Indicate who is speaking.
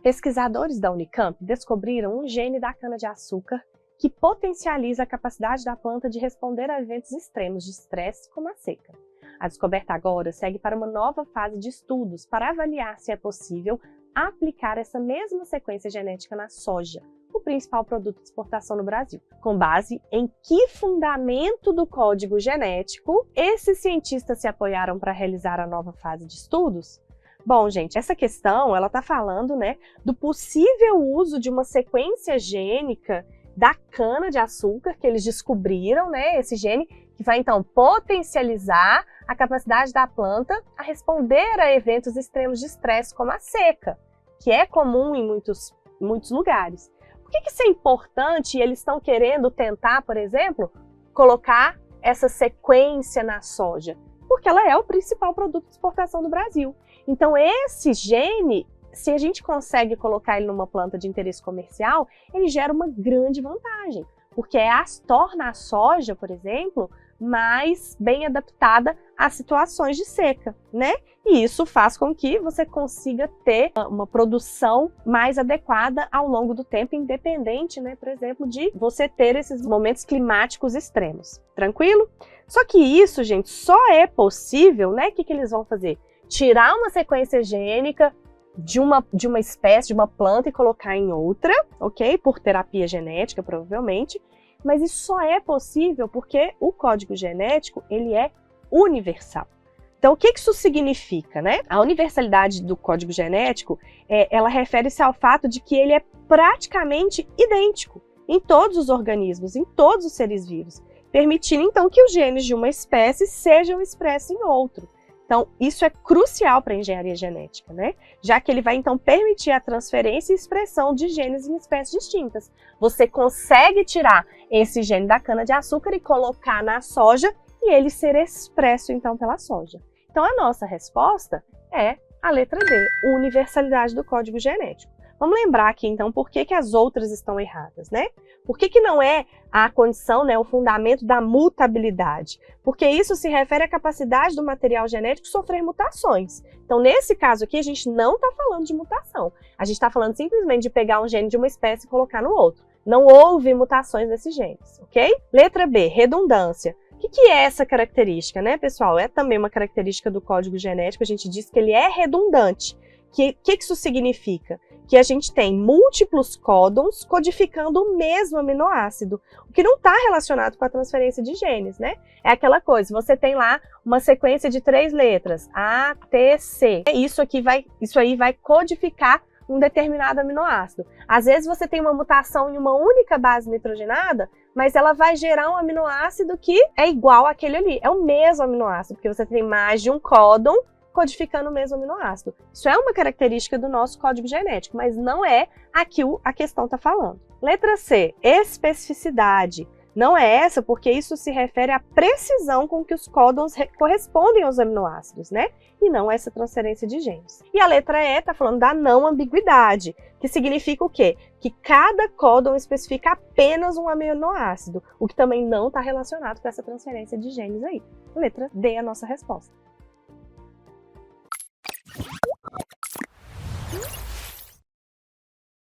Speaker 1: Pesquisadores da Unicamp descobriram um gene da cana-de-açúcar que potencializa a capacidade da planta de responder a eventos extremos de estresse, como a seca. A descoberta agora segue para uma nova fase de estudos para avaliar se é possível aplicar essa mesma sequência genética na soja, o principal produto de exportação no Brasil. Com base em que fundamento do código genético esses cientistas se apoiaram para realizar a nova fase de estudos? Bom, gente, essa questão ela está falando, do possível uso de uma sequência gênica da cana-de-açúcar que eles descobriram, esse gene que vai então potencializar a capacidade da planta a responder a eventos extremos de estresse, como a seca, que é comum em muitos lugares. Por que isso é importante e eles estão querendo tentar, por exemplo, colocar essa sequência na soja? Porque ela é o principal produto de exportação do Brasil. Então esse gene, se a gente consegue colocar ele numa planta de interesse comercial, ele gera uma grande vantagem, porque torna a soja, por exemplo, mais bem adaptada a situações de seca, E isso faz com que você consiga ter uma produção mais adequada ao longo do tempo, independente, por exemplo, de você ter esses momentos climáticos extremos. Tranquilo? Só que isso, gente, só é possível, O que eles vão fazer? Tirar uma sequência gênica de uma espécie, de uma planta e colocar em outra, ok? Por terapia genética, provavelmente. Mas isso só é possível porque o código genético, ele é universal. Então, o que isso significa, A universalidade do código genético, ela refere-se ao fato de que ele é praticamente idêntico em todos os organismos, em todos os seres vivos, permitindo, então, que os genes de uma espécie sejam expressos em outro. Então, isso é crucial para a engenharia genética, Já que ele vai, então, permitir a transferência e expressão de genes em espécies distintas. Você consegue tirar esse gene da cana-de-açúcar e colocar na soja e ele ser expresso, então, pela soja. Então, a nossa resposta é a letra D, universalidade do código genético. Vamos lembrar aqui, então, por que as outras estão erradas, Por que não é a condição, o fundamento da mutabilidade? Porque isso se refere à capacidade do material genético sofrer mutações. Então, nesse caso aqui, a gente não está falando de mutação. A gente está falando simplesmente de pegar um gene de uma espécie e colocar no outro. Não houve mutações nesses genes, ok? Letra B, redundância. O que é essa característica, pessoal? É também uma característica do código genético. A gente diz que ele é redundante. O que isso significa? Que a gente tem múltiplos códons codificando o mesmo aminoácido, o que não está relacionado com a transferência de genes, É aquela coisa, você tem lá uma sequência de 3 letras, A, T, C. Isso aí vai codificar um determinado aminoácido. Às vezes você tem uma mutação em uma única base nitrogenada, mas ela vai gerar um aminoácido que é igual àquele ali, é o mesmo aminoácido, porque você tem mais de um códon codificando o mesmo aminoácido. Isso é uma característica do nosso código genético, mas não é aqui a questão está falando. Letra C, especificidade. Não é essa, porque isso se refere à precisão com que os códons correspondem aos aminoácidos, E não essa transferência de genes. E a letra E está falando da não ambiguidade, que significa o quê? Que cada códon especifica apenas um aminoácido, o que também não está relacionado com essa transferência de genes aí. Letra D é a nossa resposta.